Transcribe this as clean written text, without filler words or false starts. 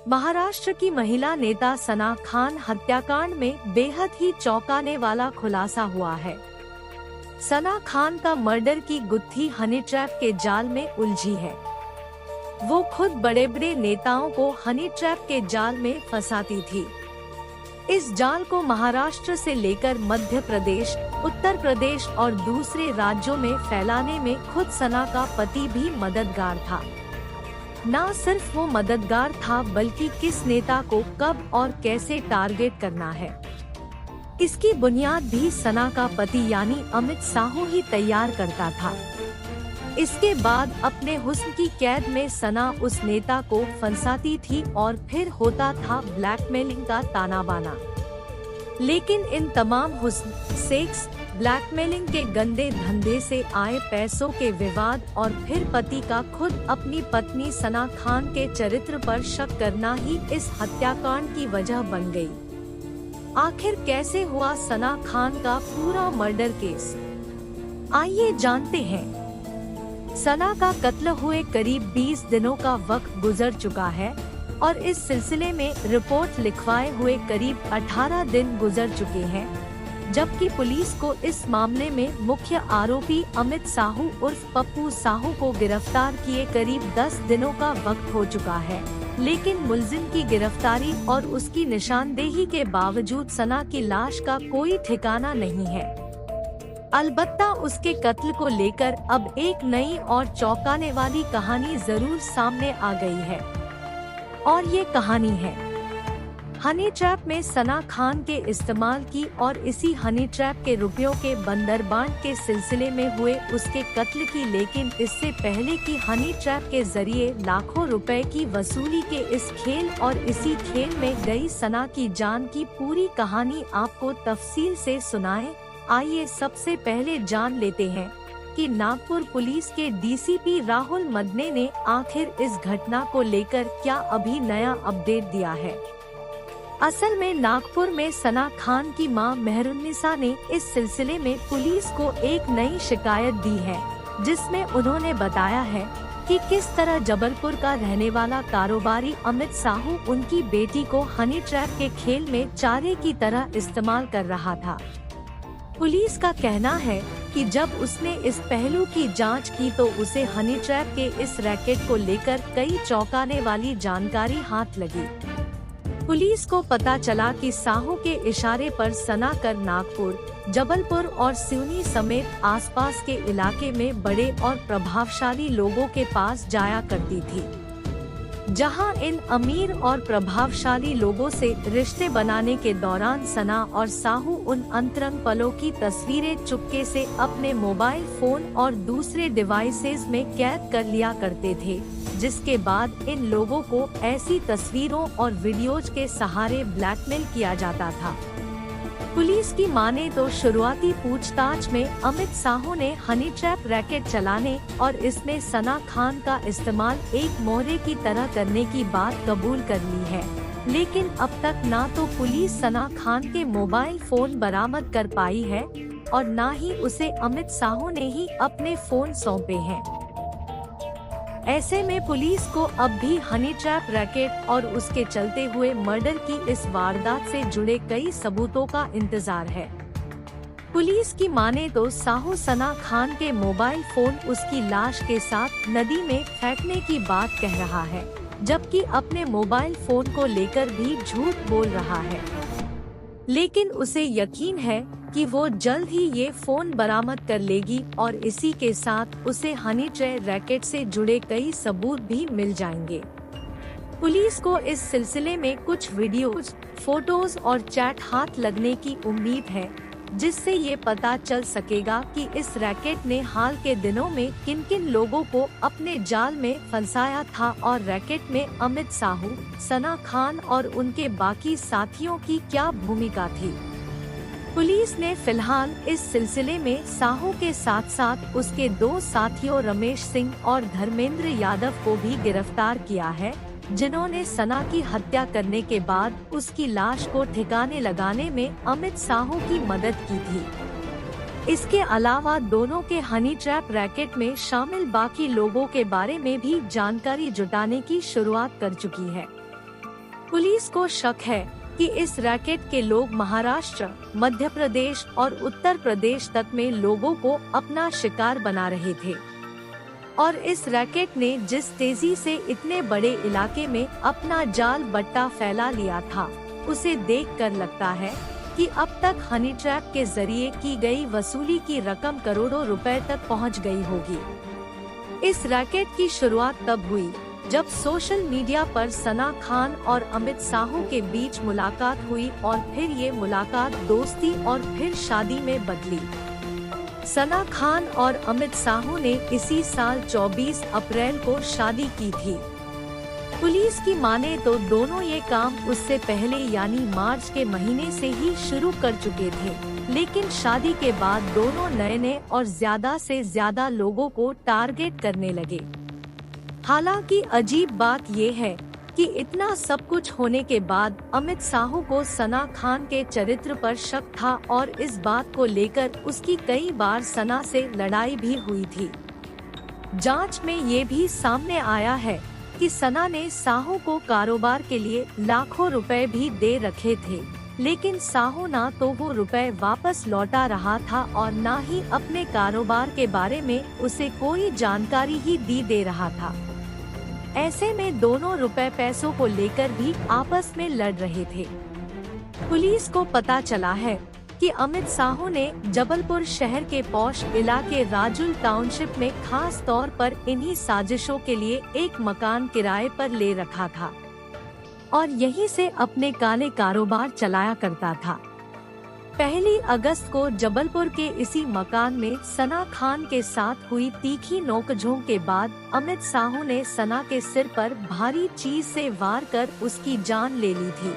महाराष्ट्र की महिला नेता सना खान हत्याकांड में बेहद ही चौंकाने वाला खुलासा हुआ है। सना खान का मर्डर की गुत्थी हनी ट्रैप के जाल में उलझी है। वो खुद बड़े बड़े नेताओं को हनी ट्रैप के जाल में फंसाती थी। इस जाल को महाराष्ट्र से लेकर मध्य प्रदेश, उत्तर प्रदेश और दूसरे राज्यों में फैलाने में खुद सना का पति भी मददगार था। न सिर्फ वो मददगार था बल्कि किस नेता को कब और कैसे टारगेट करना है, इसकी बुनियाद भी सना का पति यानी अमित साहू ही तैयार करता था। इसके बाद अपने हुस्न की कैद में सना उस नेता को फंसाती थी और फिर होता था ब्लैकमेलिंग का ताना बाना। लेकिन इन तमाम हुस्न, सेक्स, ब्लैकमेलिंग के गंदे धंधे से आए पैसों के विवाद और फिर पति का खुद अपनी पत्नी सना खान के चरित्र पर शक करना ही इस हत्याकांड की वजह बन गई। आखिर कैसे हुआ सना खान का पूरा मर्डर केस, आइए जानते हैं। सना का कत्ल हुए करीब 20 दिनों का वक्त गुजर चुका है और इस सिलसिले में रिपोर्ट लिखवाए हुए करीब 18 दिन गुजर चुके हैं, जबकि पुलिस को इस मामले में मुख्य आरोपी अमित साहू उर्फ पप्पू साहू को गिरफ्तार किए करीब 10 दिनों का वक्त हो चुका है। लेकिन मुलजिम की गिरफ्तारी और उसकी निशानदेही के बावजूद सना की लाश का कोई ठिकाना नहीं है। अलबत्ता उसके कत्ल को लेकर अब एक नई और चौंकाने वाली कहानी जरूर सामने आ गई है और ये कहानी है हनी ट्रैप में सना खान के इस्तेमाल की और इसी हनी ट्रैप के रुपयों के बंदरबांट के सिलसिले में हुए उसके कत्ल की। लेकिन इससे पहले कि हनी ट्रैप के जरिए लाखों रुपए की वसूली के इस खेल और इसी खेल में गई सना की जान की पूरी कहानी आपको तफसील से सुनाएं, आइए सबसे पहले जान लेते हैं कि नागपुर पुलिस के डीसीपी राहुल मदने ने आखिर इस घटना को लेकर क्या अभी नया अपडेट दिया है। असल में नागपुर में सना खान की मां मेहरुन्निसा ने इस सिलसिले में पुलिस को एक नई शिकायत दी है, जिसमें उन्होंने बताया है कि किस तरह जबलपुर का रहने वाला कारोबारी अमित साहू उनकी बेटी को हनी ट्रैप के खेल में चारे की तरह इस्तेमाल कर रहा था। पुलिस का कहना है कि जब उसने इस पहलू की जांच की तो उसे हनी ट्रैप के इस रैकेट को लेकर कई चौंकाने वाली जानकारी हाथ लगी। पुलिस को पता चला कि साहू के इशारे पर सना कर नागपुर, जबलपुर और सिवनी समेत आसपास के इलाके में बड़े और प्रभावशाली लोगों के पास जाया करती थी, जहां इन अमीर और प्रभावशाली लोगों से रिश्ते बनाने के दौरान सना और साहू उन अंतरंग पलों की तस्वीरें चुपके से अपने मोबाइल फोन और दूसरे डिवाइसेस में कैद कर लिया करते थे, जिसके बाद इन लोगों को ऐसी तस्वीरों और वीडियोज के सहारे ब्लैकमेल किया जाता था। पुलिस की माने तो शुरुआती पूछताछ में अमित साहू ने हनी ट्रैप रैकेट चलाने और इसमें सना खान का इस्तेमाल एक मोहरे की तरह करने की बात कबूल कर ली है। लेकिन अब तक ना तो पुलिस सना खान के मोबाइल फोन बरामद कर पाई है और ना ही उसे अमित साहू ने ही अपने फोन सौंपे हैं। ऐसे में पुलिस को अब भी हनी ट्रैप रैकेट और उसके चलते हुए मर्डर की इस वारदात से जुड़े कई सबूतों का इंतजार है। पुलिस की माने तो साहू सना खान के मोबाइल फोन उसकी लाश के साथ नदी में फेंकने की बात कह रहा है, जबकि अपने मोबाइल फोन को लेकर भी झूठ बोल रहा है। लेकिन उसे यकीन है कि वो जल्द ही ये फोन बरामद कर लेगी और इसी के साथ उसे हनी ट्रैप रैकेट से जुड़े कई सबूत भी मिल जाएंगे। पुलिस को इस सिलसिले में कुछ वीडियोज, फोटोज और चैट हाथ लगने की उम्मीद है, जिससे ये पता चल सकेगा कि इस रैकेट ने हाल के दिनों में किन किन लोगों को अपने जाल में फंसाया था और रैकेट में अमित साहू, सना खान और उनके बाकी साथियों की क्या भूमिका थी। पुलिस ने फिलहाल इस सिलसिले में साहू के साथ साथ उसके 2 साथियों रमेश सिंह और धर्मेंद्र यादव को भी गिरफ्तार किया है, जिन्होंने सना की हत्या करने के बाद उसकी लाश को ठिकाने लगाने में अमित साहू की मदद की थी। इसके अलावा दोनों के हनी ट्रैप रैकेट में शामिल बाकी लोगों के बारे में भी जानकारी जुटाने की शुरुआत कर चुकी है। पुलिस को शक है कि इस रैकेट के लोग महाराष्ट्र, मध्य प्रदेश और उत्तर प्रदेश तक में लोगों को अपना शिकार बना रहे थे और इस रैकेट ने जिस तेजी से इतने बड़े इलाके में अपना जाल बट्टा फैला लिया था, उसे देखकर लगता है कि अब तक हनी ट्रैप के जरिए की गई वसूली की रकम करोड़ों रुपए तक पहुंच गई होगी। इस रैकेट की शुरुआत तब हुई जब सोशल मीडिया पर सना खान और अमित साहू के बीच मुलाकात हुई और फिर ये मुलाकात दोस्ती और फिर शादी में बदली। सना खान और अमित साहू ने इसी साल 24 अप्रैल को शादी की थी। पुलिस की माने तो दोनों ये काम उससे पहले यानी मार्च के महीने से ही शुरू कर चुके थे, लेकिन शादी के बाद दोनों नए और ज्यादा से ज्यादा लोगों को टारगेट करने लगे। हालांकि अजीब बात ये है कि इतना सब कुछ होने के बाद अमित साहू को सना खान के चरित्र पर शक था और इस बात को लेकर उसकी कई बार सना से लड़ाई भी हुई थी। जांच में ये भी सामने आया है कि सना ने साहू को कारोबार के लिए लाखों रुपए भी दे रखे थे, लेकिन साहू ना तो वो रुपए वापस लौटा रहा था और ना ही अपने कारोबार के बारे में उसे कोई जानकारी ही दे रहा था। ऐसे में दोनों रुपए पैसों को लेकर भी आपस में लड़ रहे थे। पुलिस को पता चला है कि अमित साहू ने जबलपुर शहर के पॉश इलाके राजुल टाउनशिप में खास तौर पर इन्हीं साजिशों के लिए एक मकान किराए पर ले रखा था और यहीं से अपने काले कारोबार चलाया करता था। 1 अगस्त को जबलपुर के इसी मकान में सना खान के साथ हुई तीखी नोकझोंक के बाद अमित साहू ने सना के सिर पर भारी चीज से वार कर उसकी जान ले ली थी।